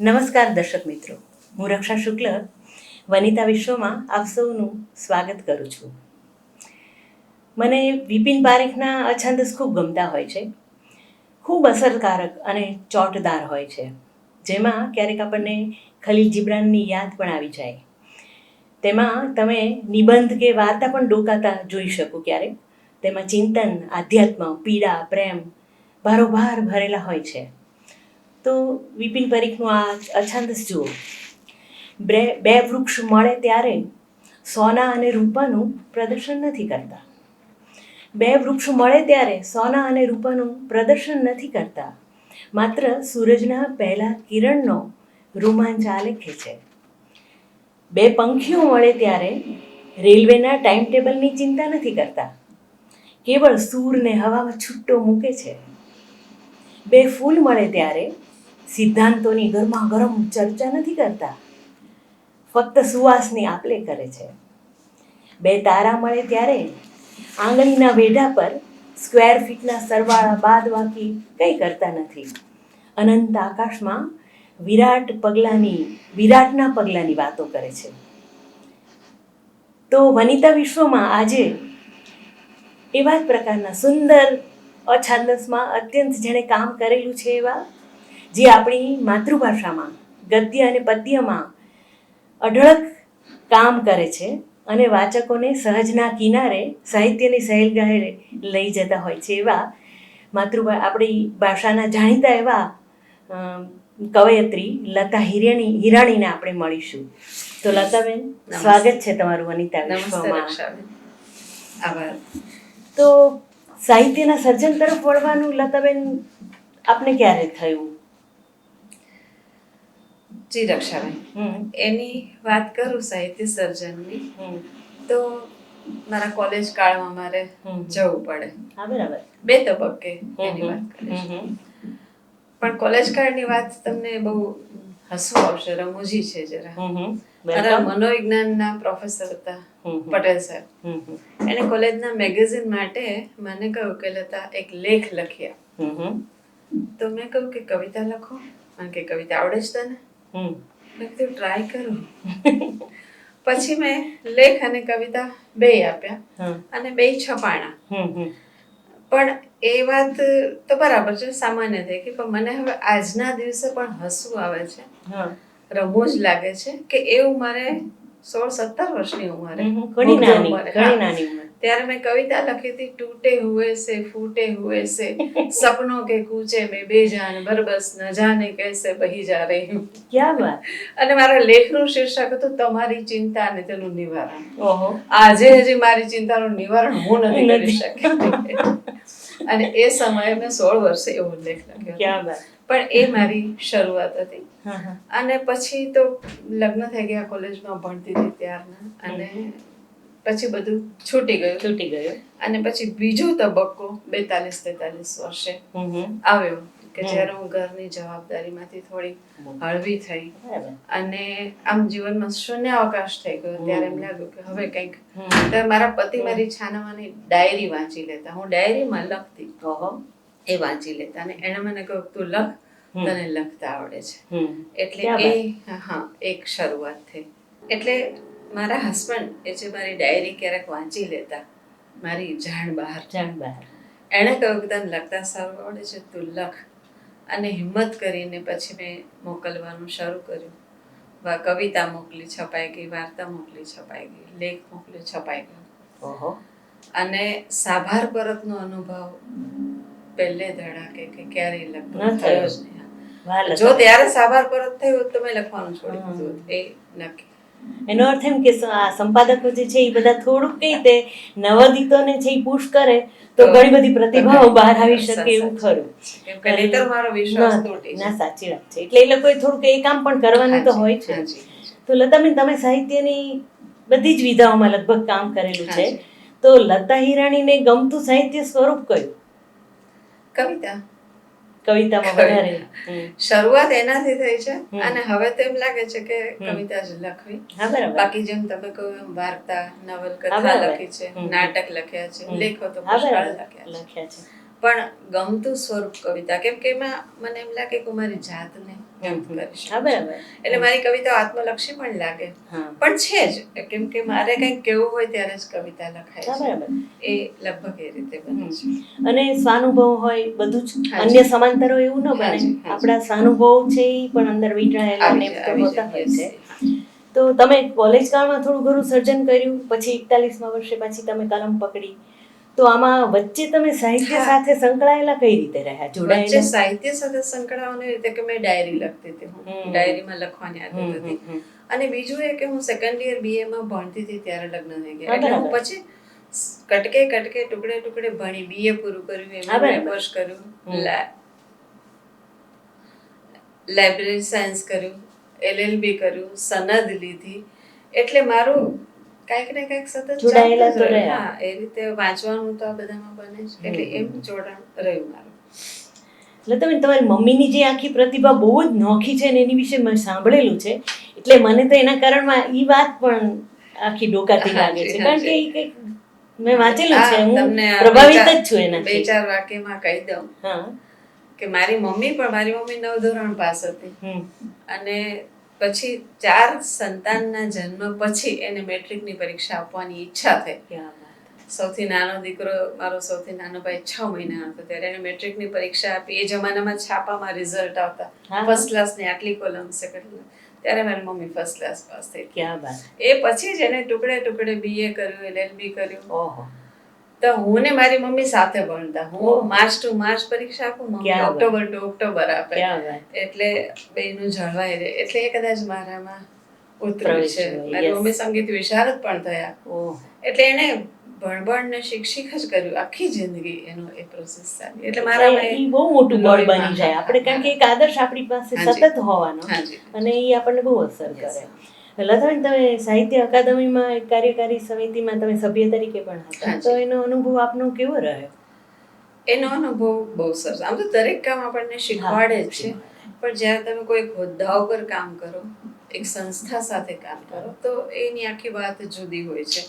નમસ્કાર દર્શક મિત્રો, હું રક્ષા શુક્લ વનિતા વિશ્વમાં આપ સૌનું સ્વાગત કરું છું. મને વિપિન પારેખના અછંદસ ખૂબ ગમતા હોય છે. ખૂબ અસરકારક અને ચોટદાર હોય છે, જેમાં ક્યારેક આપણને ખલીલ જિબ્રાનની યાદ પણ આવી જાય. તેમાં તમે નિબંધ કે વાર્તા પણ ડોકાતા જોઈ શકો ક્યારેક. તેમાં ચિંતન, આધ્યાત્મ, પીડા, પ્રેમ ભારોભાર ભરેલા હોય છે. તો વિપિન પરીખનું આ અછંદસ જુઓ. બે વૃક્ષ મળે ત્યારે સોના અને રૂપાનું પ્રદર્શન નથી કરતા. બે વૃક્ષ મળે ત્યારે સોના અને રૂપાનું પ્રદર્શન નથી કરતા, માત્ર સૂરજના પહેલા કિરણનો રોમાંચ આલેખે છે. બે પંખીઓ મળે ત્યારે રેલવેના ટાઈમ ટેબલની ચિંતા નથી કરતા, કેવળ સૂરને હવામાં છૂટ્ટો મૂકે છે. બે ફૂલ મળે ત્યારે સિદ્ધાંતોની ગરમાગરમ ચર્ચા નથી કરતા, ફક્ત સુવાસની આપલે કરે છે. બે તારા મળે ત્યારે આંગળીના વેઢા પર સ્ક્વેર ફીટના સરવાળા બાદબાકી કંઈ કરતા નથી. અનંત આકાશમાં વિરાટના પગલાની વાતો કરે છે. તો વનિતા વિશ્વમાં આજે એવા જ પ્રકારના સુંદર અછાંદસમાં અત્યંત જેણે કામ કરેલું છે એવા, જે આપણી માતૃભાષામાં ગદ્ય અને પદ્યમાં અઢળક કામ કરે છે અને વાચકોને સહજના કિનારે સાહિત્યની સહેલગાહે લઈ જતા હોય છે, એવા આપણી ભાષાના જાણીતા એવા કવયત્રી લતા હિરાણીને આપણે મળીશું. તો લતાબેન, સ્વાગત છે તમારું વનિતા વિશ્વમાં. આભાર. તો સાહિત્યના સર્જન તરફ વળવાનું લતાબેન આપને ક્યારે થયું? જી રક્ષાબેન, એની વાત કરું સાહિત્ય સર્જનની, તો મારા કોલેજ કાળમાં મારે જવું પડે. બરાબર. બે તબક્કે એની વાત કરીશ. પણ કોલેજ કાળની વાત તમને બહુ હસવું આવશે, રમૂજી છે જરા. મારા મનોવિજ્ઞાનના પ્રોફેસર હતા પટેલ સાહેબ. એને કોલેજના મેગેઝિન માટે મને કહ્યું કે લતા એક લેખ લખી આપ. તો મેં કહ્યું કે કવિતા લખો, કારણ કે કવિતા આવડે જ તને. મેં કીધું ટ્રાય કરું. પછી મેં લેખ અને કવિતા બે આપ્યા અને બે છપાણા. પણ એ વાત તો બરાબર છે, સામાન્ય થઈ ગઈ. પણ મને હવે આજના દિવસે પણ હસવું આવે છે, રમૂજ લાગે છે કે એવું મારે 16-17 વર્ષની ઉંમરે, ત્યારે મેં કવિતા લખી હતી, ટૂટે હુએ સે ફૂટે હુએ સે સપનોं के कूचे में बेजान बरबस न जाने कैसे बही जा रही हूँ. ક્યા વાત! અને મારા લેખનું શીર્ષક હતું તમારી ચિંતા અને તેનું નિવારણ. આજે હજી મારી ચિંતાનું નિવારણ હું નથી કરી શકી. અને એ સમયે મેં 16 વર્ષે એવો લેખ લખ્યો. પણ એ મારી શરૂઆત હતી. અને પછી તો લગ્ન થઈ ગયા, કોલેજમાં ભણતી હતી ત્યારના, અને પછી બધું છૂટી ગયું. અને પછી બીજો તબક્કો 42-43 વર્ષે આવ્યો, કે જ્યારે હું ઘરની જવાબદારીમાંથી થોડી હળવી થઈ અને આમ જીવનમાં શૂન્યાવકાશ થઈ ગયો. ત્યારે એમ લાગ્યું કે હવે કંઈક. ત્યારે મારા પતિ મારી છાનામાની ડાયરી વાંચી લેતા, હું ડાયરીમાં લખતી, એ વાંચી લેતા, અને એણે મને કહ્યું તું લખ, તને લખતા આવડે છે. એટલે એ એક શરૂઆત થઈ. એટલે મારા હસબન્ડ એ જે મારી ડાયરી ક્યારેક વાંચી લેતા, મારી જાણ બહાર, એણે કહ્યું કે તને લખતા સારું આવડે છે, તું લખ. અને હિંમત કરીને પછી મેં મોકલવાનું શરૂ કર્યું. કવિતા મોકલી, છપાઈ ગઈ. વાર્તા મોકલી, છપાઈ ગઈ. લેખ મોકલ્યો, છપાઈ ગયો. અને સાભાર પરતનો અનુભવ પહેલે ધડાકે કે ક્યારેય લખતો થયો જ નહીં. જો ત્યારે સાભાર પરત થયું તો મેં લખવાનું છોડી દીધું, એ નક્કી. એનો અર્થ એમ કે સંપાદકો જે છે એ બધા થોડુંક કઈ તે નવોદિતોને છે એ પુશ કરે તો ઘણી બધી પ્રતિભાઓ બહાર આવી શકે, એવું ખરું. નહીંતર મારો વિશ્વાસ તૂટી જાય. ના, સાચી વાત છે. એટલે એ લોકોએ થોડુંક એ કામ પણ કરવાનું તો હોય છે. તો લતાબેન, તમે સાહિત્યની બધી જ વિધાઓમાં લગભગ કામ કરેલું છે. તો લતા હિરાણીને ગમતું સાહિત્ય સ્વરૂપ કયું? કવિતામાં વધારે શરૂઆત એનાથી થઈ છે. અને હવે તો એમ લાગે છે કે કવિતા જ લખવી. બાકી જેમ તમે કહ્યું એમ વાર્તા, નવલકથા લખી છે, નાટક લખ્યા છે, લેખો તો પુષ્કળ લખ્યા છે. પણ ગમતું સ્વરૂપ કવિતા, કેમ કે એમાં મને એમ લાગે કે મારી જાતને વ્યક્ત કરી હા, શકું છું. બરાબર. એટલે મારી કવિતાઓ આત્મલક્ષી પણ લાગે, હા. પણ છે જ, કેમ કે મારે કંઈક કેવું હોય ત્યારે જ કવિતા લખાય હા, છે. બરાબર. એ લગભગ એ રીતે બને છે. અને સ્વાનુભવ હોય બધું જ, હાજી. અન્ય સમાંતરો એવું ન બને. હાજી, હાજી. આપણા સ્વાનુભવ છે એ પણ અંદર વીંટાળેલા ને તો હોતા હોય yes, છે. હા. તો તમે કોલેજ કાળમાં થોડું ઘણું સર્જન કર્યું, પછી 41મા વર્ષે પાછી તમે કલમ પકડી, તો આમાં વચ્ચે તમે સાહિત્ય હા. સાથે સંકળાયેલા કઈ રીતે રહ્યા, વચ્ચે જોડાયેલા? સાહિત્ય સાથે સંકળાવાની રીતે કે મેં ડાયરી લખતી હતી, હું ડાયરીમાં લખવાની આદત હતી. અને બીજું એ કે હું સેકન્ડ યર BA માં ભણતી હતી ત્યારે લગ્ન થઈ ગયા. એટલે હું પછી કટકે કટકે ટુકડે ટુકડે ભણી, BA પૂરું કર્યું, MA કોર્સ કર્યું, લાઇબ્રેરી સાયન્સ કર્યું, LLB કર્યું, સનદ લીધી. એટલે મારું કાંઈક ને કાંઈક સતત જોડાયેલા ચાલતું જ તો રહ્યું. રહ્યા. હા, એ રીતે વાંચવાનું તો આ બધામાં બને જ, એટલે એમ જોડાણ રહ્યું મારું. એટલે તમે તમારી મમ્મીની જે આખી પ્રતિભા બહુ જ નોખી છે ને એની વિશે મેં સાંભળેલું છે, એટલે મને તો એના કારણમાં એ વાત પણ આખી ડોકાતી લાગે છે, કારણ કે એ કંઈક મેં વાંચેલું છે, હું પ્રભાવિત જ છું એનાથી. 2-4 વાક્યમાં કહી દઉં કે મારી મમ્મી 9 ધોરણ પાસ હતી, અને પછી 4 સંતાનના જન્મ પછી એને મેટ્રિકની પરીક્ષા આપવાની ઈચ્છા થઈ. સૌથી નાનો દીકરો, મારો સૌથી નાનો ભાઈ 6 મહિનાનો હતો ત્યારે એને મેટ્રિકની પરીક્ષા આપી. એ જમાનામાં છાપામાં રિઝલ્ટ આવતા, ફર્સ્ટ ક્લાસની આટલી કોલમ, સેકન્ડ ક્લાસ, ત્યારે મારી મમ્મી ફર્સ્ટ ક્લાસ પાસ થઈ. એ પછી જ એને ટુકડે ટુકડે BA કર્યું, LLB કર્યું. તો હું ને મારી મમ્મી સાથે ભણતા. હું માર્ચ ટુ માર્ચ પરીક્ષા આપું, મમ્મી ઓક્ટોબર ટુ ઓક્ટોબર આપે. એટલે બેયનું જળવાઈ રહે. એટલે એ કદાચ મારામાં ઉતર્યું છે. મારી મમ્મી સંગીત વિશારદ પણ થયા. એટલે એને ભણભણ ને શિક્ષિક જ કર્યું આખી જિંદગી, એનો એ પ્રોસેસ ચાલી. એટલે મારામાં એ બહુ મોટું બળ બની જાય આપણે, કારણ કે એક આદર્શ આપણી પાસે સતત હોવાનો, અને એ આપણને બહુ અસર કરે. લતાબેન, તમે સાહિત્ય અકાદમીમાં એક કાર્યકારી સમિતિમાં તમે સભ્ય તરીકે પણ હતા, તો એનો અનુભવ આપનો કેવો રહ્યો? એનો અનુભવ બહુ સરસ. આમ તો દરેક કામ આપણને શીખવાડે જ છે, પણ જ્યારે તમે કોઈ હોદ્દા ઉપર કામ કરો, એક સંસ્થા સાથે કામ કરો, તો એની આખી વાત જુદી હોય છે.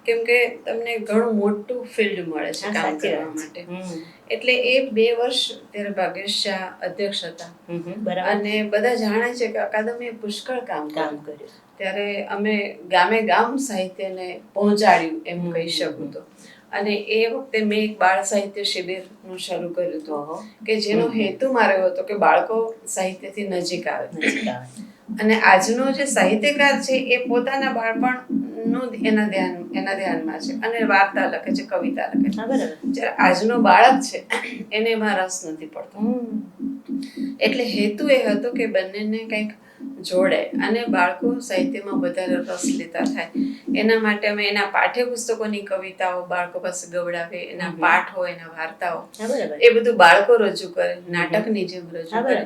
કેમ કે તમને ઘણું મોટું ફિલ્ડ મળે છે કામ કરવા માટે. એટલે એ 2 વર્ષ ત્યારે ભાગ્યેશ શાહ અધ્યક્ષ હતા, અને બધા જાણે છે કે અકાદમીએ પુષ્કળ કામ કર્યું. ત્યારે અમે ગામે ગામ સાહિત્યને પહોંચાડ્યું એમ કહી શકું તો. અને એ વખતે મેં એક બાળ સાહિત્ય શિબિરનું શરૂ કર્યું હતું, કે જેનો હેતુ મારો હતો કે બાળકો સાહિત્યથી નજીક આવે. અને આજનો જે સાહિત્યકાર છે એ પોતાના બાળપણનું એના ધ્યાનમાં છે, અને વાર્તા લખે છે, કવિતા લખે છે. જ્યારે આજનો બાળક છે એને એમાં રસ નથી પડતો. એટલે હેતુ એ હતો કે બંનેને કંઈક જોડે અને બાળકો સાહિત્યમાં વધારે રસ લેતા થાય. એના માટે અમે એના પાઠ્યપુસ્તકોની કવિતાઓ બાળકો પાસે ગવડાવે, એના પાઠો, એના વાર્તાઓ, એ બધું બાળકો રજૂ કરે, નાટકની જેમ રજૂ કરે.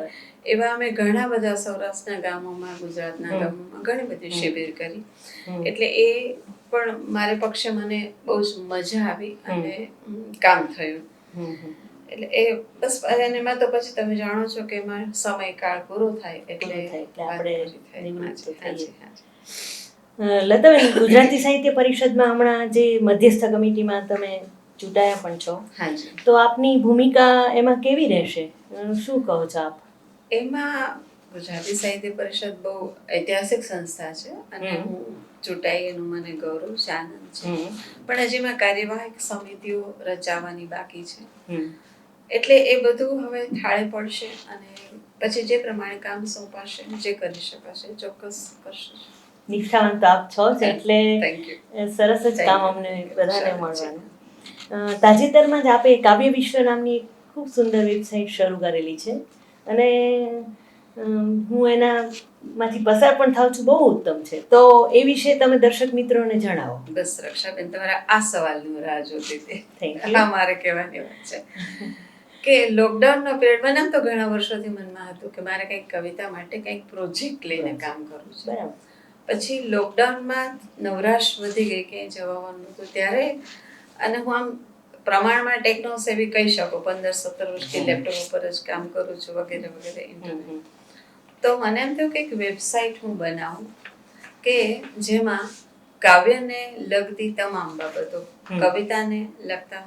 એવા અમે ઘણા બધા સૌરાષ્ટ્રના ગામોમાં, ગુજરાતના ગામોમાં ઘણી બધી શિબિર કરી. એટલે એ પણ મારે પક્ષે મને બહુ જ મજા આવી અને કામ થયું. એટલે એ બસ, અને એમાં તો પછી તમે જાણો છો કે એમાં સમયકાળ પૂરો થાય એટલે લતાબેન, ગુજરાતી સાહિત્ય પરિષદમાં હમણાં જે મધ્યસ્થ કમિટીમાં તમે ચૂંટાયા પણ છો, તો આપની ભૂમિકા એમાં કેવી રહેશે, શું કહો છો આપ? એમાં ગુજરાતી સાહિત્ય પરિષદ બહુ ઐતિહાસિક સંસ્થા છે, અને હું ચૂંટાઈ એનું મને ગૌરવ છે, આનંદ છે. પણ હજી એમાં કાર્યવાહક સમિતિઓ રચાવવાની બાકી છે. એટલે એ બધું હવે થાળે પડશે, અને પછી જે પ્રમાણે કામ સોંપાશે, જે કરી શકાશે ચોક્કસ કરશે. નિષ્ઠાવાન તો આપ છો જ, એટલે સરસ જ કામ અમને બધાને મળવાનું. તાજેતરમાં જ આપે કાવ્ય વિશ્વ નામની એક ખૂબ સુંદર વેબસાઇટ શરૂ કરેલી છે, અને હું એનામાંથી પસાર પણ થાઉં છું. બહુ ઉત્તમ છે. તો એ વિશે તમે દર્શક મિત્રોને જણાવો. બસ રક્ષાબેન, તમારા આ સવાલની રાહ જોતી હતી. મારે કહેવાની વાત છે કે લોકડાઉનનો પિરિયડ, મને આમ તો ઘણા વર્ષોથી મનમાં હતું કે મારે કંઈક કવિતા માટે કંઈક પ્રોજેક્ટ લઈને કામ કરવું છે. પછી લોકડાઉનમાં નવરાશ વધી ગઈ, ક્યાંય જવાનું હતું ત્યારે, અને હું આમ પ્રમાણમાં ટેકનો સેવી કહી શકો, 15-17 વર્ષથી લેપટોપ ઉપર જ કામ કરું છું, વગેરે વગેરે ઇન્ટરનેટ. તો મને એમ થયું કે એક વેબસાઇટ હું બનાવું કે જેમાં કાવ્યને લગતી તમામ બાબતો, કવિતાને લગતા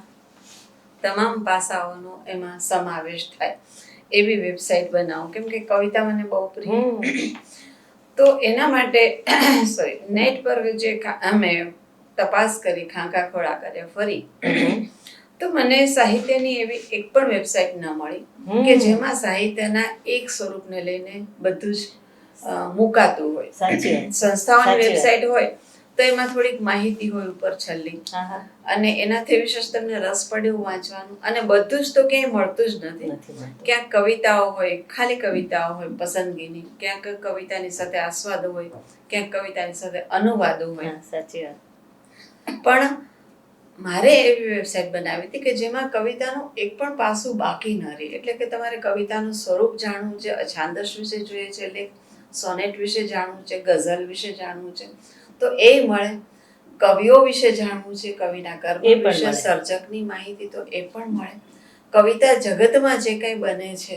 તમામ પાસાઓનો એમાં સમાવેશ થાય. એવી વેબસાઇટ બનાવું, કેમ કે કવિતા મને બહુ પ્રિય. તો એના માટે સોરી નેટ પર જે અમે તપાસ કરી, ખાંખા ખોળા કર્યા, ફરી તો મને સાહિત્યની એવી એક પણ વેબસાઇટ ન મળી કે જેમાં સાહિત્યના એક સ્વરૂપને લઈને બધું જ મુકાતું હોય. સંસ્થાઓની વેબસાઇટ હોય તો એમાં થોડીક માહિતી હોય ઉપર છેલ્લી, અને એનાથી વિશેષ તમને રસ પડે એવું વાંચવાનું, અને બધું જ તો ક્યાંય મળતું જ નથી. ક્યાંક કવિતાઓ હોય, ખાલી કવિતાઓ હોય પસંદગીની, ક્યાંક કવિતાની સાથે આસ્વાદો હોય, ક્યાંક કવિતાની સાથે અનુવાદો હોય. સાચી વાત. પણ મારે એવી વેબસાઇટ બનાવી હતી કે જેમાં કવિતાનું એક પણ પાસું બાકી ન રહે. એટલે કે તમારે કવિતાનું સ્વરૂપ જાણવું છે, અછાંદસ વિશે જોઈએ છે, લેખ સોનેટ વિશે જાણવું છે, ગઝલ વિશે જાણવું છે, તો એ મળે. કવિઓ વિશે જાણવું છે, કવિના કર્મ વિશે, સર્જકની માહિતી, તો એ પણ મળે. કવિતા જગતમાં જે કંઈ બને છે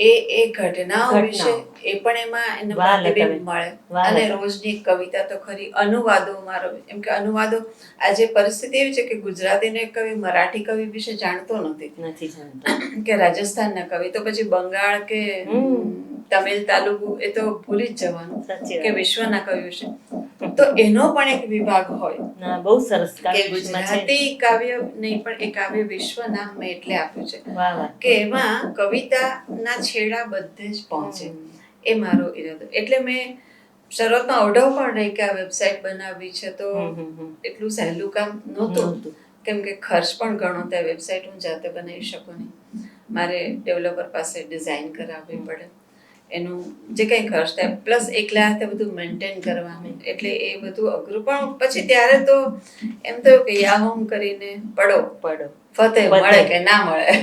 એ ઘટનાઓ વિશે એ પણ એમાં એને પ્રતિબિંબ મળે. અને રોજની કવિતા તો ખરી. અનુવાદો, મારો એમ કે અનુવાદો, આજે પરિસ્થિતિ એવી છે કે ગુજરાતીનો એક કવિ મરાઠી કવિ વિશે જાણતો નથી, કે રાજસ્થાનના કવિ, તો પછી બંગાળ કે તમિલ તાલુગુ એ તો ભૂલી જ જવાનું, કે વિશ્વના કવિ વિશે. તો એનો પણ એક વિભાગ હોય. બહુ સરસ. કે ગુજરાતી કાવ્ય નહીં પણ એ કાવ્ય વિશ્વ નામ મેં એટલે આપ્યું છે કે એમાં કવિતાના છેડા બધે જ પહોંચે. એ મારો ઈરાદો. એટલે મેં શરૂઆતમાં અવઢવ પણ રહી કે આ વેબસાઇટ બનાવવી છે, તો એટલું સહેલું કામ નહોતું, કેમ કે ખર્ચ પણ ઘણો થાય. વેબસાઇટ હું જાતે બનાવી શકું નહીં, મારે ડેવલપર પાસે ડિઝાઇન કરાવવી પડે, એનું જે કંઈ ખર્ચ થાય, પ્લસ એકલા હાથે બધું મેન્ટેન કરવાનું, એટલે એ બધું અઘરું. પણ પછી ત્યારે તો એમ થયું કે યાહોમ કરીને પડો ફતે, મળે કે ના મળે,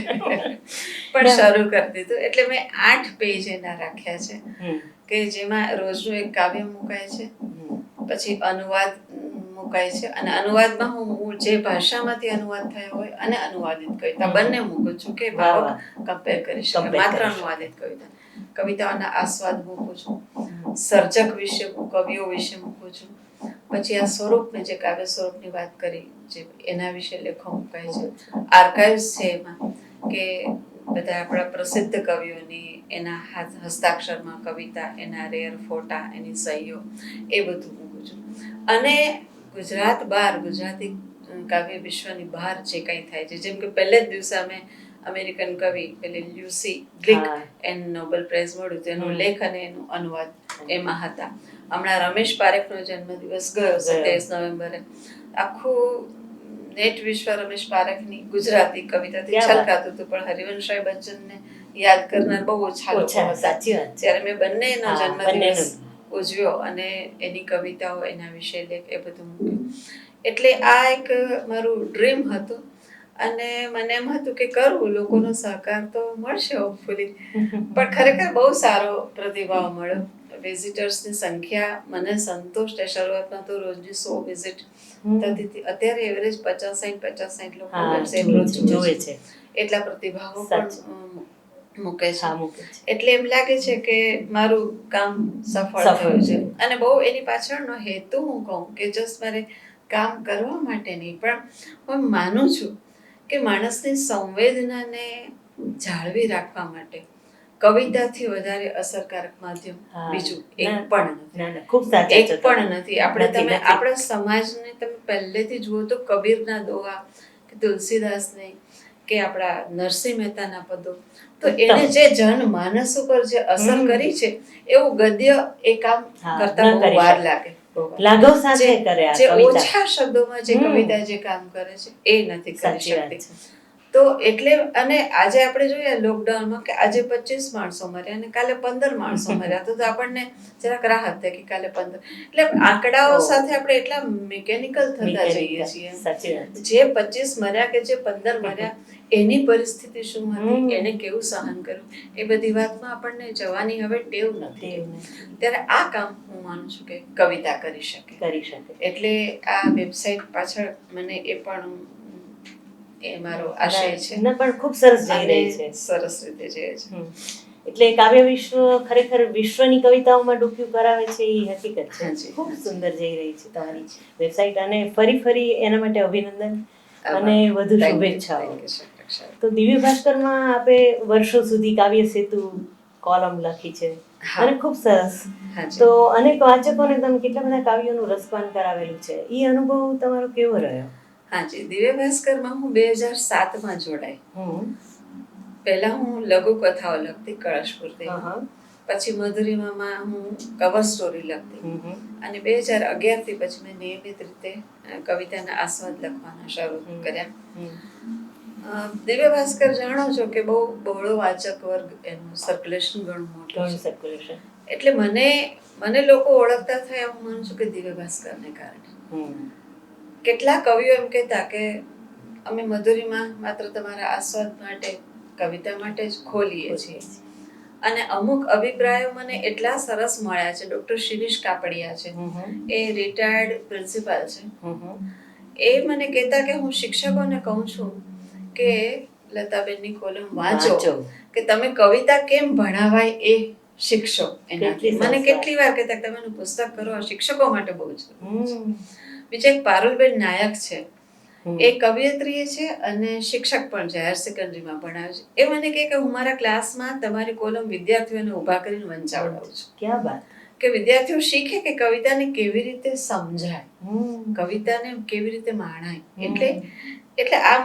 પણ શરૂ કરી દીધું. એટલે મેં 8 પેજ એના રાખ્યા છે કે જેમાં રોજનું એક કાવ્ય મુકાય છે, પછી અનુવાદ મુકાય છે, અને અનુવાદમાં હું જે ભાષામાંથી અનુવાદ થયો હોય અને અનુવાદિત કવિતા બંને મૂકું છું કે ભાવક કમ્પેર કરી શકે. માત્ર અનુવાદિત કવિતાઓના આસ્વાદ મૂકું છું, સર્જક વિશે, કવિઓ વિશે મૂકું છું. પછી આ સ્વરૂપ, મેં જે કાવ્ય સ્વરૂપની વાત કરી, જે એના વિશે લેખો મુકાય છે. આર્કાઇવ્સ છે એમાં, કે બધા આપણા પ્રસિદ્ધ કવિઓની એના હસ્તાક્ષરમાં કવિતા, એના રેર ફોટા, એની સહીઓ, એ બધું મૂકું છું. અને ગુજરાત બહાર, ગુજરાતી કાવ્ય વિશ્વની બહાર જે કંઈ થાય છે, જેમ કે પહેલે જ દિવસે અમે અમેરિકન કવિ પેલી લ્યુસી ગ્લિક, એને નોબેલ પ્રાઇઝ મળ્યું, તેનો લેખ અને એનું અનુવાદ એમાં હતા. હમણાં રમેશ પારેખનો જન્મદિવસ ગયો 27 નવેમ્બરે, આખું નેટ વિશ્વ રમેશ પારેખની ગુજરાતી કવિતાથી છલકાતું હતું, પણ હરિવંશરાય બચ્ચનને યાદ કરનાર બહુ ઓછા લોકો હતા. ત્યારે મેં બંનેનો જન્મદિવસ ઉજવ્યો અને એની કવિતાઓ, એના વિશે લેખ, એ બધું મૂક્યું. એટલે આ એક મારું ડ્રીમ હતું, અને મને એમ હતું કે કરવું, લોકોનો સહકાર તો મળશે હોપફુલી. પણ ખરેખર બહુ સારો પ્રતિભાવ મળ્યો. વિઝિટર્સની સંખ્યા મને સંતોષ છે. શરૂઆતમાં તો રોજની 100 વિઝિટ થતી હતી, અત્યારે એવરેજ 50-60 લોકો વેબસાઇટ જોવે છે. એટલા પ્રતિભાવો પણ મૂકે છે. એટલે એમ લાગે છે કે મારું કામ સફળ થયું છે. અને બહુ એની પાછળનો હેતુ હું કહું કે જસ્ટ મારે કામ કરવા માટે નહીં, પણ હું માનું છું કે માણસની સંવેદનાને જાળવી રાખવા માટે કવિતાથી વધારે અસરકારક માધ્યમ બીજું એક પણ નથી. આપણા સમાજને તમે પહેલેથી જુઓ તો કબીરના દોહા, કે તુલસીદાસને, કે આપણા નરસિંહ મહેતાના પદો, તો એને જે જનમાનસ ઉપર જે અસર કરી છે, એવું ગદ્ય એ કામ કરતા બહુ વાર લાગે. જે ઓછા શબ્દોમાં જે કવિતા જે કામ કરે છે એ નથી કરી શકતી. તો એટલે, અને આજે આપણે જોઈએ લોકડાઉનમાં કે આજે 25 માણસો મર્યા અને કાલે 15 માણસો મર્યા, તો આપણને જરાક રાહત થાય કે કાલે 15. એટલે આંકડાઓ સાથે આપણે એટલા મિકેનિકલ થતા જઈએ છીએ. જે 25 મર્યા કે જે 15 મર્યા, એની પરિસ્થિતિ શું હતી, એને કેવું સહન કર્યું, એ બધી વાતમાં આપણને જવાની હવે ટેવ નથી. ત્યારે આ કામ હું માનું છું કે કવિતા કરી શકે. એટલે આ વેબસાઇટ પાછળ મને એ પણ એ મારો આશય છે. પણ ખૂબ સરસ જઈ રહી છે, સરસ રીતે જઈએ છે. એટલે કાવ્ય વિશ્વ ખરેખર વિશ્વની કવિતાઓમાં ડૂબક્યું કરાવે છે, એ હકીકત છે. ખૂબ સુંદર જઈ રહી છે તમારી વેબસાઇટ, અને ફરી એના માટે અભિનંદન અને વધુ શુભેચ્છાઓ. રક્ષા. તો દિવ્ય ભાસ્કરમાં આપે વર્ષો સુધી કાવ્ય સેતુ કોલમ લખી છે હા. અને ખૂબ સરસ. હાજી. તો અનેક વાચકોને તમે કેટલા બધા કાવ્યોનું રસપાન કરાવેલું છે. એ અનુભવ તમારો કેવો રહ્યો? હાજી, દિવ્ય ભાસ્કરમાં હું 2007માં જોડાઈ. પહેલા હું લઘુ કથાઓ લખતી કળશપૂર્તિ, પછી મધુરિમામાં હું કવર સ્ટોરી લખતી, અને 2011 થી પછી મેં નિયમિત રીતે કવિતાના આસ્વાદ લખવાના શરૂ કર્યા. દિવ્ય ભાસ્કર જાણો છો કે બહુ બહોળો વાચક વર્ગ, એનું સર્ક્યુલેશન ઘણું મોટું છે. એટલે મને લોકો ઓળખતા થયા, હું માનું છું કે દિવ્ય ભાસ્કરને કારણે. કેટલા કવિઓ એમ કહેતા કે અમે મધુરીમાં માત્ર તમારા આસ્વાદ માટે, કવિતા માટે જ ખોલીએ છીએ. અને અમુક અભિપ્રાયો મને એટલા સરસ મળ્યા છે. ડોક્ટર શિરીષ કાપડિયા છે, એ રિટાયર્ડ પ્રિન્સિપાલ છે. એ મને કહેતા કે હું શિક્ષકોને કહું છું કે લતાબેનની કોલમ વાંચો, કે તમે કવિતા કેમ ભણાવાય એ શિક્ષો. એનાથી મને કેટલી વાર કહેતા તમે એનું પુસ્તક કરો, શિક્ષકો માટે બહુ જ. બીજા એક પારુલબેન નાયક છે, એ કવિયત્રી છે અને શિક્ષક પણ છે, હાયર સેકન્ડરીમાં ભણાવે છે. એ મને કહે કે હું મારા ક્લાસમાં તમારી કોલમ વિદ્યાર્થીઓને ઊભા કરીને વંચાવડાવું છું. ક્યાં વાત! કે વિદ્યાર્થીઓ શીખે કે કવિતાને કેવી રીતે સમજાય, કવિતાને કેવી રીતે માણાય. એટલે આ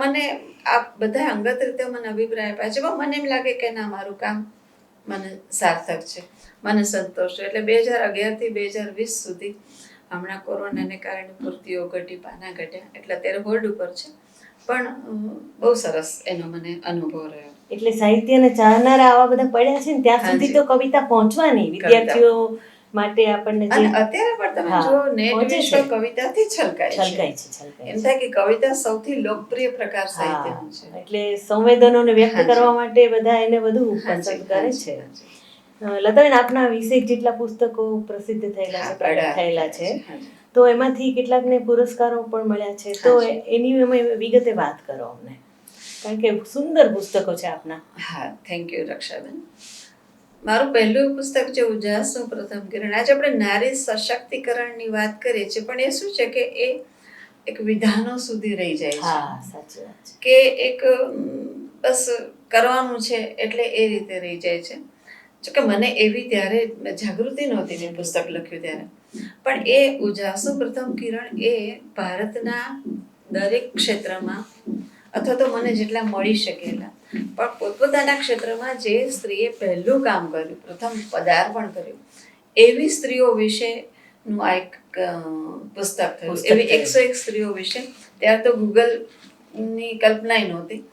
બધા અંગત રીતે મને અભિપ્રાય આપ્યા છે. પણ મને એમ લાગે કે ના, મારું કામ મને સાર્થક છે, મને સંતોષ છે. એટલે 2011 થી 2020 સુધી, હમણાં કોરોનાને કારણે પૂર્તિઓ ઘટી, પાના ઘટ્યા, એટલે અત્યારે હોલ્ડ ઉપર છે. પણ બહુ સરસ એનો મને અનુભવ રહ્યો. એટલે સાહિત્યને ચાહનારા આવા બધા પડ્યા છે ને, ત્યાં સુધી તો કવિતા પહોંચવાની વિદ્યાર્થીઓ માટે આપણને. અને અત્યારે પણ તમે જો નેટ વિશ્વ કવિતાથી છલકાય છે. એમ થાય કે કવિતા સૌથી લોકપ્રિય પ્રકાર સાહિત્યનો છે. એટલે સંવેદનોને વ્યક્ત કરવા માટે બધા એને વધુ પસંદ કરે છે. લતાબેન, આપના 20 જેટલા પુસ્તકો પ્રસિદ્ધ થયેલા છે, પ્રગટ થયેલા છે, તો એમાંથી કેટલાકને પુરસ્કારો પણ મળ્યા છે. તો એની અમે વિગતે વાત કરો અમને, કારણ કે સુંદર પુસ્તકો છે આપના. હા, થેન્ક યુ રક્ષાબેન. મારું પહેલું પુસ્તક છે ઉજાસનું પ્રથમ કિરણ. આજે આપણે નારી સશક્તિકરણની વાત કરીએ છીએ, પણ એ શું છે કે એ એક વિધાનો સુધી રહી જાય છે. હા, સાચી વાત છે. કે એક બસ કરવાનું છે એટલે એ રીતે રહી જાય છે. જોકે મને એવી ત્યારે જાગૃતિ નહોતી મેં પુસ્તક લખ્યું ત્યારે. પણ એ ઉજાસનું પ્રથમ કિરણ એ ભારતના દરેક ક્ષેત્રમાં, અથવા તો મને જેટલા મળી શકેલા, પણ પોતપોતાના ક્ષેત્રમાં જે સ્ત્રીએ પહેલું કામ કર્યું, પ્રથમ પદાર્પણ કર્યું, એવી સ્ત્રીઓ વિશેનું આ એક પુસ્તક થયું. એવી 101 સ્ત્રીઓ વિશે. ત્યારે તો ગૂગલની કલ્પના નહોતી,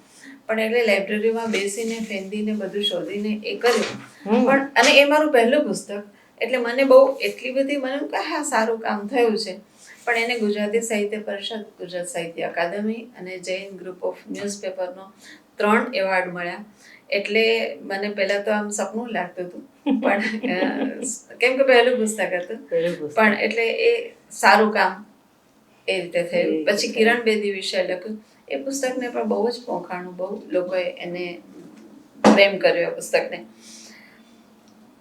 પણ એટલે લાઇબ્રેરીમાં બેસીને ફેંદીને બધું શોધીને એ કર્યું. પણ અને એ મારું પહેલું પુસ્તક, એટલે મને બહુ એટલી બધી મને કે હા, સારું કામ થયું છે. પણ એને ગુજરાતી સાહિત્ય પરિષદ, ગુજરાત સાહિત્ય અકાદમી અને જૈન ગ્રુપ ઓફ ન્યૂઝપેપરનો 3 એવોર્ડ મળ્યા. એટલે મને પહેલા તો આમ સપનું લાગતું હતું, પણ કેમ કે પહેલું પુસ્તક હતું. પણ એટલે એ સારું કામ એ રીતે થયું. પછી કિરણ બેદી વિશે લખ્યું. એ પુસ્તકને પણ બહુ જ પોખાણું, બહુ લોકોએ એને પ્રેમ કર્યો એ પુસ્તકને.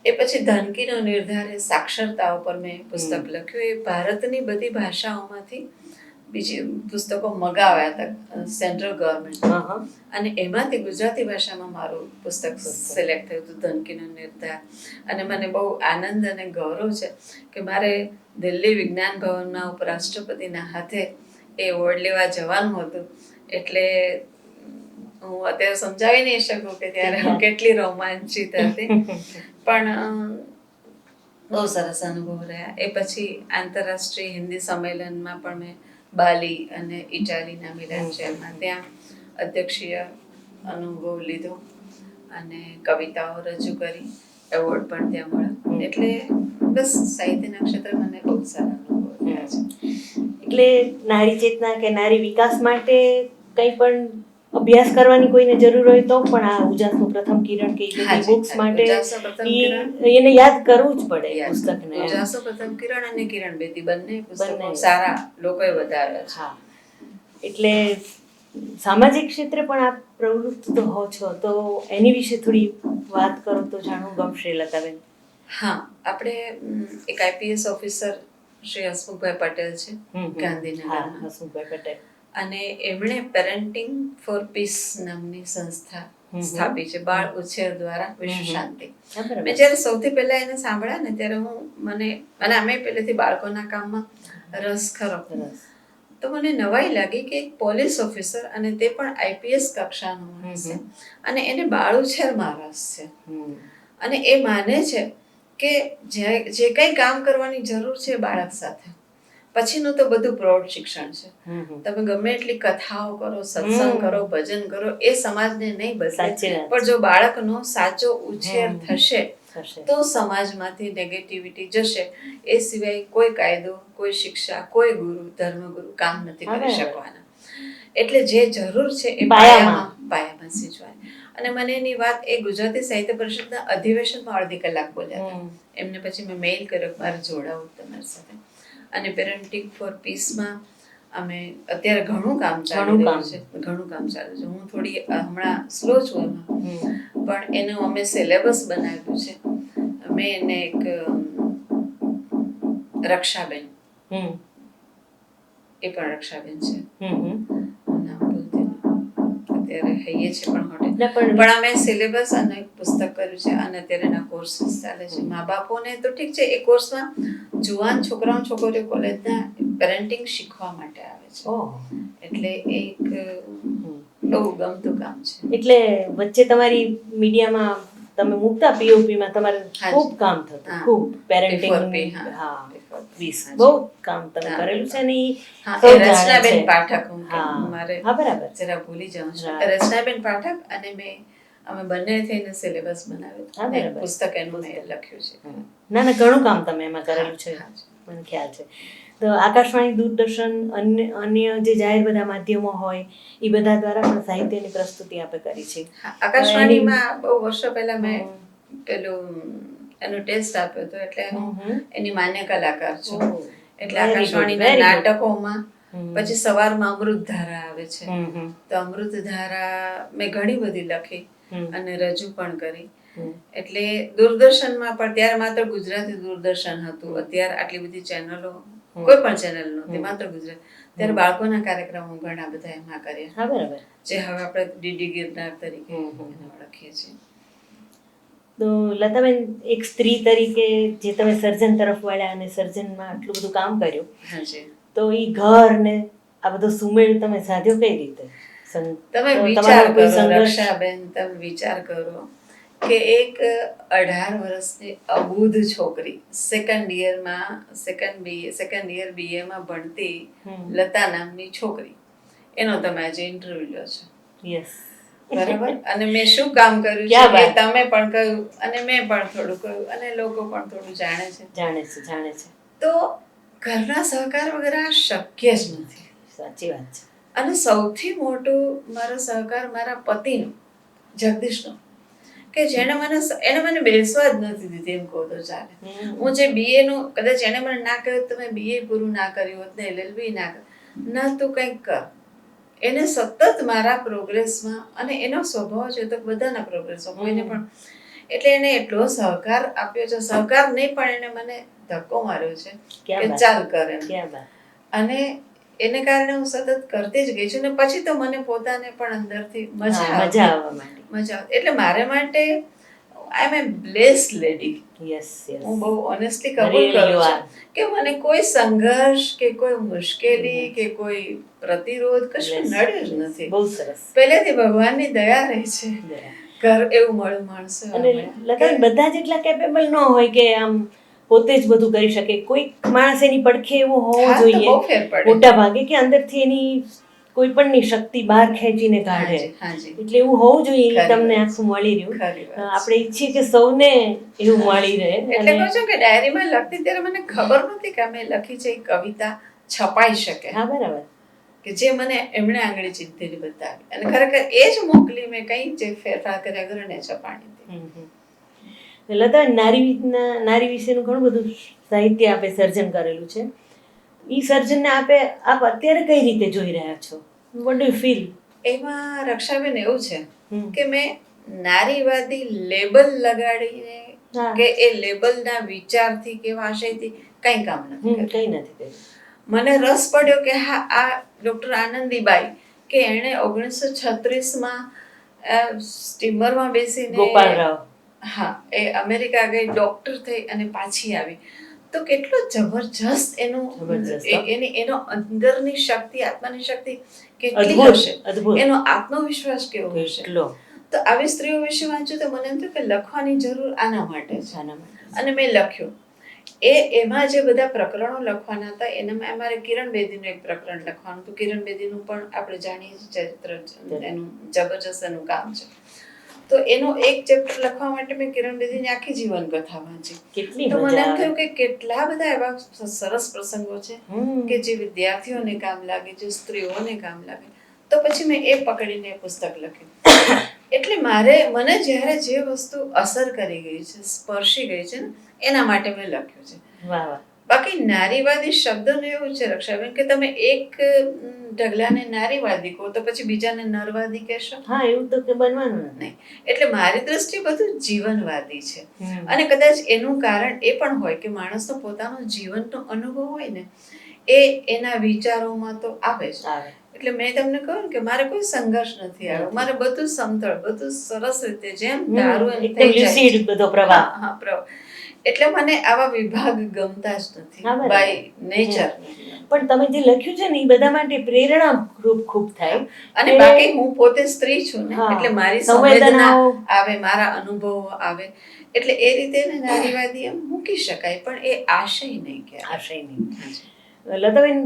એ પછી ધનકીનો નિર્ધાર, સાક્ષરતા ઉપર મેં પુસ્તક લખ્યું. એ ભારતની બધી ભાષાઓમાંથી બીજી પુસ્તકો મગાવ્યા હતા સેન્ટ્રલ ગવર્મેન્ટ, અને એમાંથી ગુજરાતી ભાષામાં મારું પુસ્તક સિલેક્ટ થયું હતું, ધનકીનો નિર્ધાર. અને મને બહુ આનંદ અને ગૌરવ છે કે મારે દિલ્હી વિજ્ઞાન ભવનના ઉપરાષ્ટ્રપતિના હાથે એ એવોર્ડ લેવા જવાનું હતું. એટલે હું અત્યારે સમજાવી નહીં શકું કે ત્યારે હું કેટલી રોમાંચિત હતી. પણ બહુ સરસ અનુભવ રહ્યા. એ પછી આંતરરાષ્ટ્રીય હિન્દી સંમેલનમાં પણ મેં બાલી અને ઇટાલીના મિલાન શહેરમાં ત્યાં અધ્યક્ષીય અનુભવ લીધો અને કવિતાઓ રજૂ કરી. એવોર્ડ પણ ત્યાં મળ્યો. એટલે બસ સાહિત્યના ક્ષેત્રે મને બહુ સારા અનુભવ થયા છે. એટલે નારી ચેતના કે નારી વિકાસ માટે કંઈ પણ અભ્યાસ કરવાની કોઈને જરૂર હોય તો પણ આ ઉજાસનું પ્રથમ કિરણ કે બુક્સ માટે એને યાદ કરવું જ પડે પુસ્તકને. ઉજાસનું પ્રથમ કિરણ અને કિરણ બેદી બંને પુસ્તકો સારા લોકોએ વધાર્યા છે. હા, એટલે સામાજિક ક્ષેત્રે પણ આપ પ્રવૃત્ત હો છો, તો એની વિશે થોડી વાત કરો તો જાણવું ગમશે લતાબેન. હા, આપણે એક આઈપીએસ ઓફિસર શ્રી હસમુખભાઈ પટેલ છે ગાંધીનગરમાં. હસમુખભાઈ પટેલ અને એમણે પેરેન્ટિંગ ફોર પીસ નામની સંસ્થા સ્થાપી છે, બાળ ઉછેર દ્વારા વિશ્વ શાંતિ. મેં જ્યારે સૌથી પહેલા એને સાંભળ્યા ને ત્યારે મને અમે પહેલેથી બાળકોના કામમાં રસ ખરો, તો મને નવાઈ લાગી કે એક પોલીસ ઓફિસર અને તે પણ આઈપીએસ કક્ષાનો માણસ છે અને એને બાળ ઉછેરમાં રસ છે અને એ માને છે કે જે કંઈ કામ કરવાની જરૂર છે બાળક સાથે, પછીનું તો બધું પ્રૌઢ શિક્ષણ છે. તમે ગમે એટલી કથાઓ કરો, સત્સંગ કરો, ભજન કરો, એ સમાજને નહીં બદલે, પણ જો બાળકનો સાચો ઉછેર થશે તો સમાજમાંથી નેગેટિવિટી જશે. એ સિવાય કોઈ કાયદો, કોઈ શિક્ષા, કોઈ ગુરુ, ધર્મગુરુ કામ નથી કરી શકવાના. એટલે જે જરૂર છે એ પાયામાં સિંચવાય. અને મને એની વાત એ ગુજરાતી સાહિત્ય પરિષદના અધિવેશનમાં અડધી કલાક બોલ્યા હતા. એમને પછી મેં મેઇલ કર્યો કે મારે જોડાવું તમારી સાથે. અને પેરેન્ટિંગ ફોર પીસમાં અમે અત્યારે ઘણું કામ ચાલુ છે. હું થોડી હમણાં સ્લો છું એમાં, પણ એનું અમે સિલેબસ બનાવ્યું છે. મેં એને એક રક્ષાબેન, એ પણ રક્ષાબેન છે, અત્યારે હૈયે છે પણ અમે સિલેબસ અને પુસ્તક કર્યું છે અને અત્યારે એના કોર્સીસ ચાલે છે. મા બાપોને તો ઠીક છે, એ કોર્સમાં જુવાન છોકરાઓ છોકરીઓ કોલેજના પેરેન્ટિંગ શીખવા માટે આવે છે. એટલે એક બહુ ગમતું કામ છે. એટલે વચ્ચે તમારી મીડિયામાં તમે મૂકતા પીઓપીમાં તમારે ખૂબ કામ થતું, ખૂબ પેરેન્ટિંગ, બહુ કામ તમે કરેલું છે ને. રચનાબેન પાઠક, મારે બરાબર જરા ભૂલી જાઉં છું, રચનાબેન પાઠક અને અમે બંને થઈને સિલેબસ બનાવ્યો, પુસ્તક એનું મેં લખ્યું છે. ના ઘણું કામ તમે એમાં કરેલું છે, મને ખ્યાલ છે. તો આકાશવાણી, દૂરદર્શન, અન્ય જે જાહેર બધા માધ્યમો હોય એ બધા દ્વારા પણ સાહિત્યની પ્રસ્તુતિ આપે કરી છે. આકાશવાણીમાં બહુ વર્ષો પહેલા મેં એનો ટેસ્ટ આપ્યો હતો, એટલે હું એની માન્ય કલાકાર છું. એટલે આકાશવાણીના નાટકોમાં પછી સવારમાં અમૃતધારા આવે છે, તો અમૃતધારા મેં ઘણી બધી લખી અને રજૂ પણ કરી. એટલે દૂરદર્શનમાં પણ ત્યારે માત્ર ગુજરાતી દૂરદર્શન હતું, અત્યારે આટલી બધી ચેનલો, કોઈ પણ ચેનલ નહોતી, માત્ર ગુજરાત. ત્યારે બાળકોના કાર્યક્રમો ઘણા બધા એમાં કર્યા, બરાબર, જે હવે આપણે ડીડી ગિરનાર તરીકે ઓળખીએ છીએ. તો લતાબેન, એક સ્ત્રી તરીકે જે તમે સર્જન તરફ વળ્યા અને સર્જનમાં આટલું બધું કામ કર્યું, તો એ ઘર ને આ બધો સુમેળ તમે સાધ્યો કઈ રીતે? તમે વિચાર કરો રક્ષાબેન, તમે વિચાર કરો કે એક 18 વર્ષની અબૂધ છોકરી, સેકન્ડ યર બીએમાં ભણતી લતા નામની છોકરી, એનો તમે આજે ઇન્ટરવ્યુ લ્યો છો. બરાબર. અને મેં શું કામ કર્યું છે એ તમે પણ કહ્યું અને મેં પણ થોડું કહ્યું અને લોકો પણ થોડું જાણે છે. તો ઘરના સહકાર વગર આ શક્ય જ નથી. સાચી વાત છે. અને સૌથી મોટો મારો સહકાર મારા પતિનો, જગદીશનો, કે જેણે મને બેસવા જ નથી દીધી, એમ કહો તો ચાલે. હું જે બીએ નું, કદાચ એને મને ના કહ્યું તમે બીએ પૂરું ના કર્યું હોત ને એલએલબી ના કર્યું ના, તું કંઈક કર. એને સતત મારા પ્રોગ્રેસમાં, અને એનો સ્વભાવ છે તો બધાના પ્રોગ્રેસમાં કોઈને પણ, એટલે એને એટલો સહકાર આપ્યો છે. સહકાર નહીં પણ એને મને ધક્કો માર્યો છે કે ચાલ કર એમ. અને એને કારણે હું સતત કરતી જ ગઈ છું ને પછી તો મને પોતાને પણ અંદરથી મજા આવે. એટલે મારે માટે આઈ એમ એ બ્લેસ્ડ લેડી. હું બહુ ઓનેસ્ટલી કબૂલ કરું છું કે મને કોઈ સંઘર્ષ કે કોઈ મુશ્કેલી કે કોઈ પ્રતિરોધ કશું નડ્યું જ નથી. બહુ સરસ. પહેલેથી ભગવાનની દયા રહી છે. ઘર એવું મળ્યું માણસો. અને લતા, બધા જ એટલા કેપેબલ ન હોય કે આમ પોતે જ બધું કરી શકે. કોઈ માણસ એની પડખે એવો હોવો જોઈએ મોટા ભાગે કે અંદરથી એની કોઈ પણની શક્તિ બહાર ખેંચીને કાઢે. એટલે એવું હોવું જોઈએ. તમને આખું મળી રહ્યું. આપણે ઈચ્છીએ કે સૌને એવું મળી રહે. એટલે કહું છું કે ડાયરીમાં લખતી ત્યારે મને ખબર નહોતી કે અમે લખી છે કવિતા છપાઈ શકે. હા, બરાબર. કે જે મને એમણે આંગળી ચીંધેલી બતાવી અને ખરેખર એ જ મોકલી. મેં કંઈ જે ફેરફાર કર્યા વગર એને છપાણી હતી. લતા, નારી વિશેનું ઘણું બધું સાહિત્ય આપે સર્જન કરેલું છે. ઈ સર્જનને આપ અત્યારે કઈ રીતે જોઈ રહ્યા છો? What do you feel? એમાં રક્ષાબેન એવું છે કે મેં નારીવાદી લેબલ લગાડીને કે એ લેબલના વિચારથી કે આશયથી કંઈ કામ નથી કર્યું. કંઈ નથી કર્યું. મને રસ પડ્યો કે હા, આ ડૉક્ટર આનંદીબાઈ કે એણે 1936માં સ્ટીમરમાં બેસીને ગોપાલરાવ, હા, એ અમેરિકા ગઈ, ડૉક્ટર થઈ અને પાછી આવી. તો કેટલો જબરજસ્ત એનો અંદરની શક્તિ, આત્માની શક્તિ કેટલી હશે, એનો આત્મવિશ્વાસ કેવો હશે. તો આવી સ્ત્રીઓ વિશે વાંચ્યું તો મને એમ થયું કે લખવાની જરૂર આના માટે છે. અને મેં લખ્યું. એમાં જે બધા પ્રકરણો લખવાના હતા એનામાં અમારે કિરણ બેદીનું એક પ્રકરણ લખવાનું હતું. કિરણ બેદીનું પણ આપણે જાણીએ છીએ ચરિત્ર, એનું જબરજસ્ત એનું કામ છે. તો એનો એક ચેપ્ટર લખવા માટે મેં કિરણ બેદીની આખી જીવન કથા વાંચી. તો મને એમ થયું કે કેટલા બધા એવા સરસ પ્રસંગો છે કે જે વિદ્યાર્થીઓને કામ લાગે, જે સ્ત્રીઓને કામ લાગે. તો પછી મેં એ પકડીને પુસ્તક લખ્યું. એટલે મને જ્યારે જે વસ્તુ અસર કરી ગઈ છે, સ્પર્શી ગઈ છે ને, એના માટે મેં લખ્યું છે. બાકી નારીવાદી શબ્દનું એવું છે રક્ષાબેન કે તમે એક ઢગલાને નારીવાદી કહો તો પછી બીજાને નરવાદી કહેશો. હા, એવું તો કે બનવાનું નહીં. એટલે મારી દ્રષ્ટિએ બધું જીવનવાદી છે. અને કદાચ એનું કારણ એ પણ હોય કે માણસનો પોતાનો જીવનનો અનુભવ હોય ને, એ એના વિચારોમાં તો આવે જ. એટલે મેં તમને કહ્યું કે મારે કોઈ સંઘર્ષ નથી આવ્યો, મારે બધું સમતળ, બધું સરસ રીતે જેમ ધારું એમ થઈ જાય બધો પ્રવાહ. હા, પ્રવાહ. એટલે મને આવા વિભાગ ગમતા જ નથી બાય નેચર. પણ તમે જે લખ્યું છે ને એ બધા માટે પ્રેરણારૂપ ખૂબ થાય. અને બાકી હું પોતે સ્ત્રી છું ને, એટલે મારી સંવેદના આવે, મારા અનુભવો આવે. એટલે એ રીતે નારીવાદી એમ મૂકી શકાય, પણ એ આશય નહીં કે આશય નહીં. લતાબેન,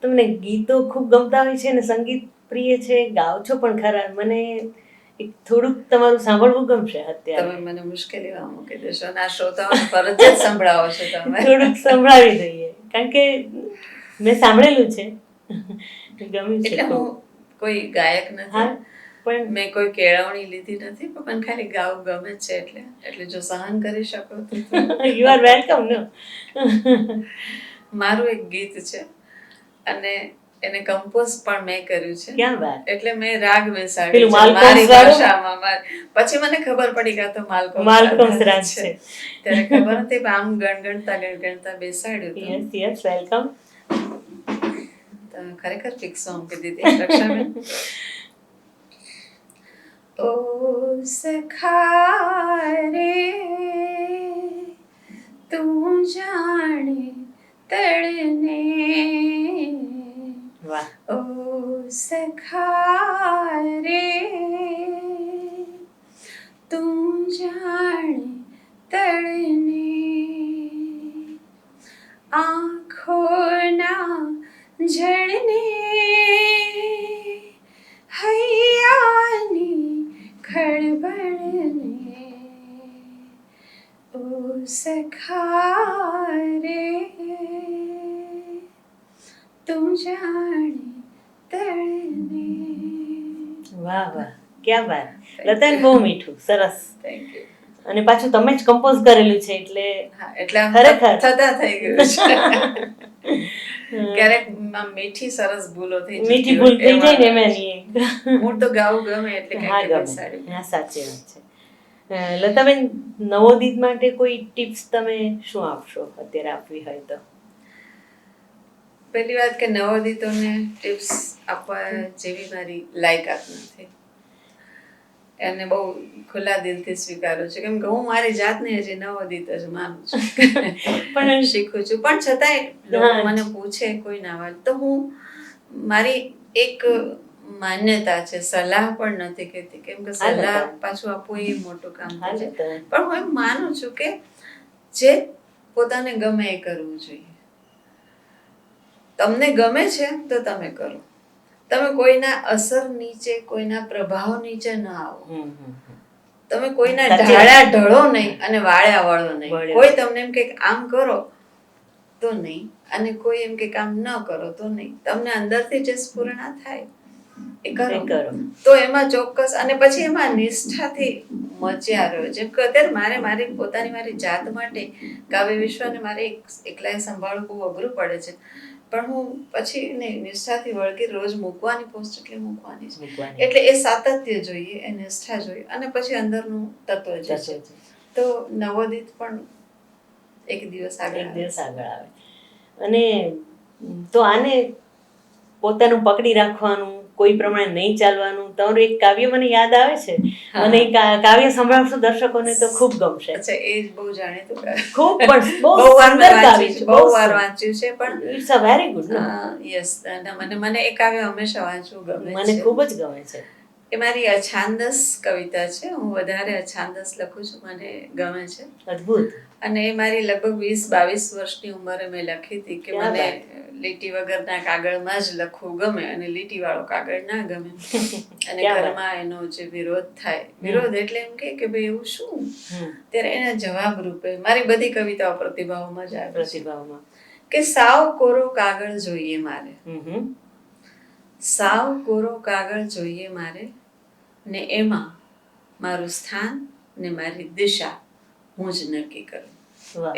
તમને ગીતો ખૂબ ગમતા હોય છે ને, સંગીત પ્રિય છે, ગાઓ છો પણ ખરા. મને થોડુંક તમારું સાંભળવું ગમશે અત્યારે. તમે મને મુશ્કેલીમાં મૂકી દેશો અને આ શ્રોતાઓને ફરજિયાત સંભળાવો છો તમે. થોડુંક સંભળાવી દઈએ, કારણ કે મેં સાંભળેલું છે, ગમ્યું છે. એટલે હું કોઈ ગાયક નથી, પણ મેં કોઈ કેળવણી લીધી નથી, પણ મને ખાલી ગાવું ગમે છે. એટલે જો સહન કરી શકો તો યુ આર વેલકમ. નો, મારું એક ગીત છે અને એને કમ્પોઝ પણ મેં કર્યું છે. ક્યાં વાત! એટલે મેં રાગ બેસાડ્યો મારી ભાષામાં. પછી મને ખબર પડી કે આ તો માલકોમ્સ રાગ છે. ત્યારે ખબર નથી, આમ ગણગણતા બેસાડ્યું. Yes yes, welcome. ખરેખર ફિક્સ સોંગ કીધી હતી રક્ષાબેન. ઓ સખા રે તું જાણે તળને, ઓ સખા રે તું જાણે તળને, આંખોના જળને હૈયાની ખળબળને, ઓ સખા રે તું જાણે તળને. વાહ વાહ, ક્યાં વાત! લતાબેન, બહુ મીઠું, સરસ. Thank you. અને પાછું તમે જ કમ્પોઝ કરેલું છે એટલે ખરેખર થતા થઈ ગયું છે. ક્યારેક મીઠી સરસ ભૂલો થઈ જાય, મીઠી ભૂલ થઈ જાય ને એમાંની. મૂળ તો ગાવું ગમે એટલે હા, સાચી વાત છે. લતાબેન, નવોદિત માટે કોઈ ટિપ્સ તમે શું આપશો અત્યારે, આપવી હોય તો? પહેલી વાત કે નવોદિતોને ટિપ્સ આપવા જેવી મારી લાયકાત નથી. એને બહુ ખુલ્લા દિલથી સ્વીકારું છું, કેમ કે હું મારી જાતને હજી નવોદિત જ માનું છું, પણ શીખું છું. પણ છતાંય લોકો મને પૂછે કોઈ ના વાત, તો હું મારી એક માન્યતા છે, સલાહ પણ નથી કહેતી, કેમ કે સલાહ પાછું આપવું એ મોટું કામ છે. પણ હું એમ માનું છું કે જે પોતાને ગમે એ કરવું જોઈએ. તમને ગમે છે તો તમે કરો. તમે કોઈના અસર નીચે, કોઈના પ્રભાવ નીચે ન આવો. તમે કોઈના ઢાળ્યા ઢળો નહીં અને વાળ્યા વળો નહીં. કોઈ તમને એમ કે આમ કરો તો નહીં, અને કોઈ એમ કે કામ ન કરો તો નહીં. તમને અંદરથી જે સ્ફુરણા થાય એ કરો. તો એમાં ચોક્કસ, અને પછી એમાં નિષ્ઠાથી મચ્યા રહ્યો. જેમ કે અત્યારે મારી પોતાની જાત માટે કાવ્ય વિશ્વને મારે એકલાએ સંભાળવું બહુ અઘરું પડે છે. પણ હું પછી નિષ્ઠાથી વળગી રોજ મૂકવાની પોસ્ટ એટલે મૂકવાની છે. એટલે એ સાતત્ય જોઈએ, એ નિષ્ઠા જોઈએ, અને પછી અંદરનું તત્વ જોઈએ. તો નવોદિત પણ એક દિવસ આગળ આવે. અને તો આને પોતાનું પકડી રાખવાનું, કોઈ પ્રમાણે નહીં ચાલવાનું. તમારું એક કાવ્ય મને યાદ આવે છે, મને એ કાવ્ય સંભળાવશું દર્શકોને તો ખૂબ ગમશે. અચ્છા, એ જ બહુ જાણીતું ખૂબ પણ બહુ બહુ વાર સુંદર કાવ્ય છે, બહુ વાર વાંચ્યું છે, પણ it's a very good. Yes, મને એ કાવ્ય હંમેશા વાંચવું ગમે છે. મને ખૂબ જ ગમે છે. એ મારી અછાંદસ કવિતા છે. હું વધારે અછાંદસ લખું છું, મને ગમે છે. અદ્ભુત. અને એ મારી લગભગ 20-22 વર્ષની ઉંમરે મેં લખી હતી કે મને લીટી વગરના કાગળમાં જ લખવું ગમે અને લીટી વાળો કાગળ ના ગમે. અને ઘરમાં એનો જે વિરોધ થાય, વિરોધ એટલે એમ કે ભાઈ એવું શું, ત્યારે એના જવાબ રૂપે મારી બધી કવિતાઓ પ્રતિભાવમાં જ આવે. પ્રતિભાવમાં કે સાવ કોરો કાગળ જોઈએ મારે, સાવ કોરો કાગળ જોઈએ મારે, ને એમાં મારું સ્થાન ને મારી દિશા હું જ નક્કી કરું.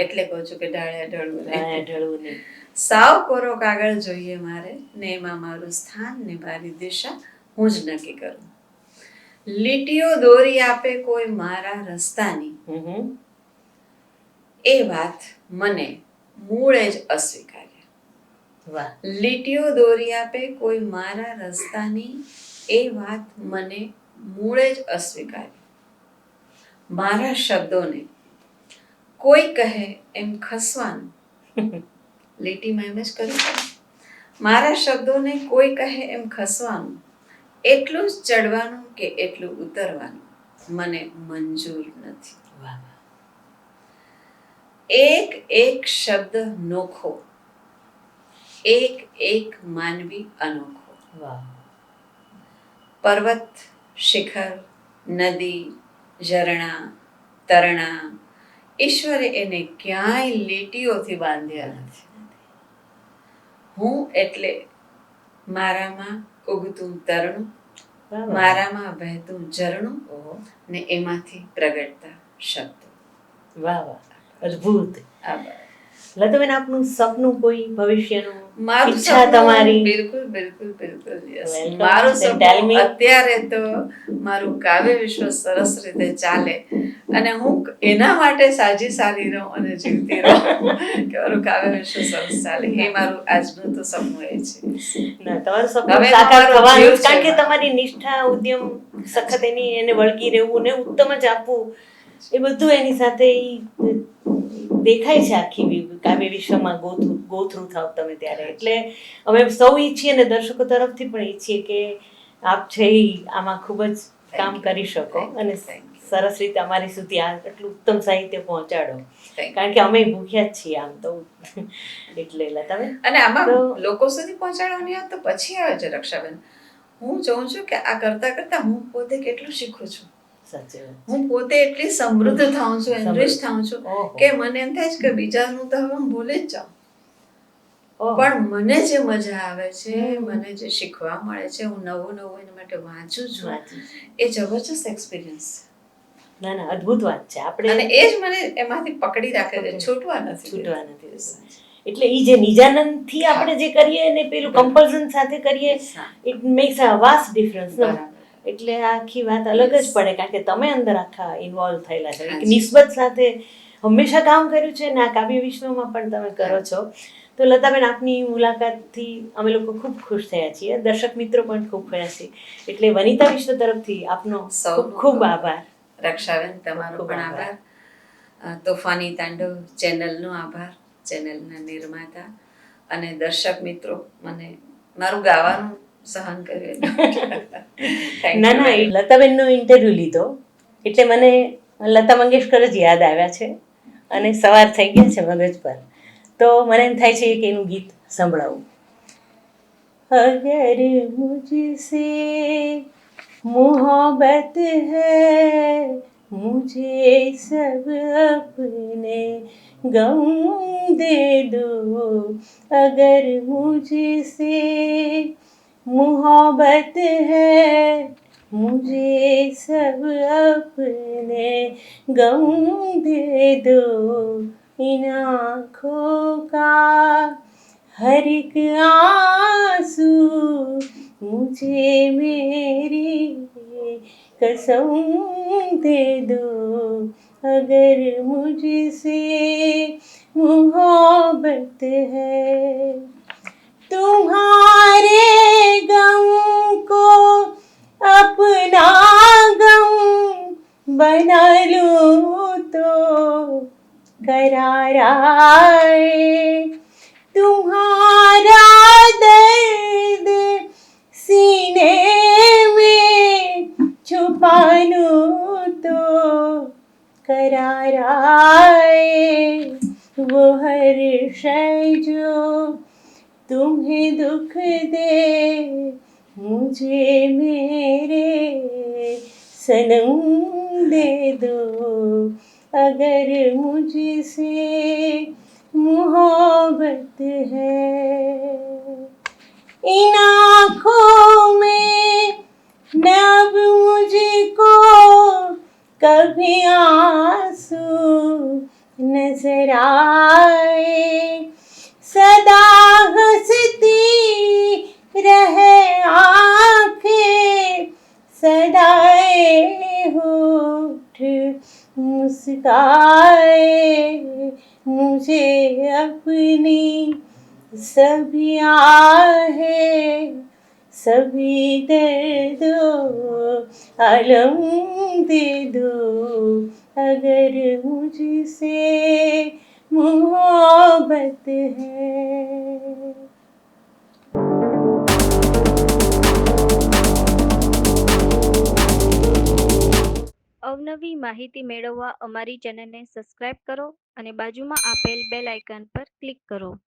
એટલે કહું છું કે ઢાળ્યા ઢળવું નહીં. સાવ કોરો કાગળ જોઈએ મારે, ને એમાં મારું સ્થાન ને મારી દિશા હું જ નક્કી કરું. લીટીઓ દોરી આપે કોઈ મારા રસ્તાની, એ વાત મને મૂળે જ અસ્વીકાર્ય. લીટીઓ દોરી આપે કોઈ મારા રસ્તાની, એ વાત મને મૂળે જ અસ્વીકાર્ય. મારા શબ્દોને કોઈ કહે એમ ખસવાનું, લીટીમાં એમ જ કર્યું. મારા શબ્દોને કોઈ કહે એમ ખસવાનું, એટલું જ ચડવાનું કે એટલું ઉતરવાનું મને મંજૂર નથી. એક એક શબ્દ નોખો, એક એક માનવી અનોખો. પર્વત, શિખર, નદી, ઝરણા, તરણા, ઈશ્વરે એને ક્યાંય લીટીઓથી બાંધ્યા નથી. હું એટલે મારામાં ઉગતું તરણું, મારામાં વહેતું ઝરણું, ને એમાંથી પ્રગટતા શબ્દો. વાહ વાહ, અદ્ભુત. આભાર. લતાબેન, આપનું સપનું કોઈ ભવિષ્યનું, મારું ઈચ્છા તમારી? બિલકુલ બિલકુલ બિલકુલ. મારું સપનું અત્યારે તો મારું કાવ્ય વિશ્વ સરસ રીતે ચાલે અને હું એના માટે સાજી સારી રહું અને જીવતી રહું કે મારું કાવ્ય વિશ્વ સરસ ચાલે. એ મારું આજનું તો સપનું એ છે. ના, તમારું સપનું સાકાર થવાનું, કારણ કે તમારી નિષ્ઠા, ઉદ્યમ, સખત એને વળગી રહેવું ને ઉત્તમ જ આપવું, એ બધું એની સાથે દેખાય છે આખી કાવ્ય વિશ્વમાં ગો થ્રુ થાવ તમે ત્યારે. એટલે અમે સૌ ઈચ્છીએ ને દર્શકો તરફથી પણ ઈચ્છીએ કે આપ છે એ આમાં ખૂબ જ કામ કરી શકો અને સરસ રીતે અમારી સુધી આ એટલું ઉત્તમ સાહિત્ય પહોંચાડો, કારણ કે અમે ભૂખ્યા જ છીએ આમ તો. એટલે લતાબેન, અને આમાં લોકો સુધી પહોંચાડવાની વાત તો પછી આવે છે રક્ષાબેન. હું જોઉં છું કે આ કરતા કરતા હું પોતે કેટલું શીખું છું. હું પોતે એટલી સમૃદ્ધ થાઉં છું, એનરિચ થાઉં છું કે મને એમ થાય છે કે બીજાનું તો હવે હું ભૂલી જ જાઉં, પણ મને જે મજા આવે છે, મને જે શીખવા મળે છે, હું નવું નવું એના માટે વાંચું છું, એ જબરજસ્ત એક્સપિરિયન્સ. ના ના, અદ્ભુત વાત છે. આપણે અને એ જ મને એમાંથી પકડી રાખે છે, છૂટવા નથી. એટલે એ જે નિજાનંદ થી આપણે જે કરીએ ને પેલું કમ્પલ્ઝન સાથે કરીએ, it max a vast difference. એટલે આખી વાત અલગ જ પડે, કારણ કે તમે અંદર આખા ઇન્વોલ્વ થયેલા છો, એક નિસ્બત સાથે હંમેશા કામ કર્યું છે ને આ કાવ્ય વિશ્વમાં પણ તમે કરો છો. તો લતાબેન, આપની મુલાકાતથી અમે લોકો ખૂબ ખુશ થયા છીએ, દર્શક મિત્રો પણ ખૂબ ખુશ છે. એટલે વનિતા વિશ્વ તરફથી આપનો ખૂબ ખૂબ આભાર. રક્ષાબેન, તમારો પણ આભાર. તોફાની તાંડવ ચેનલનો આભાર, ચેનલના નિર્માતા અને દર્શક મિત્રો મને મારું ગાવાનું સહન કર્યું. ના ના, લતાબેનનો ઇન્ટરવ્યુ લીધો એટલે મને લતા મંગેશકર જ યાદ આવ્યા છે અને સવાર થઈ ગયા છે મગજ પર. તો મને એમ થાય છે કે એનું ગીત સંભળાવું. અગર મુझसे मोहब्बत है, मुझे सब अपने गम दे दो. अगर मुझसे मोहब्बत है, मुझे सब अपने गम दे दो. इन आँखों का हर एक आंसू मुझे मेरी कसम दे दो. अगर मुझसे मोहब्बत है, तुम्हारे तुम्हारा दर्द सीने में छुपा लूं तो करार आए। वो हर शय जो तुम्हें दुख दे मुझे मेरे सनम दे दो। अगर मुझसे मोहब्बत है, इन आँखों में न अब मुझको कभी आंसू नजर आए। सदा हंसती रहे आँखें, सदाए होठ मुस्काए। मुझे अपनी सभी आहें, सभी दर्दों आलम दे दो। अगर मुझसे मोहब्बत है। અવનવી માહિતી મેળવવા અમારી ચેનલને સબસ્ક્રાઇબ કરો અને બાજુમાં આપેલ બેલ આઇકન પર ક્લિક કરો.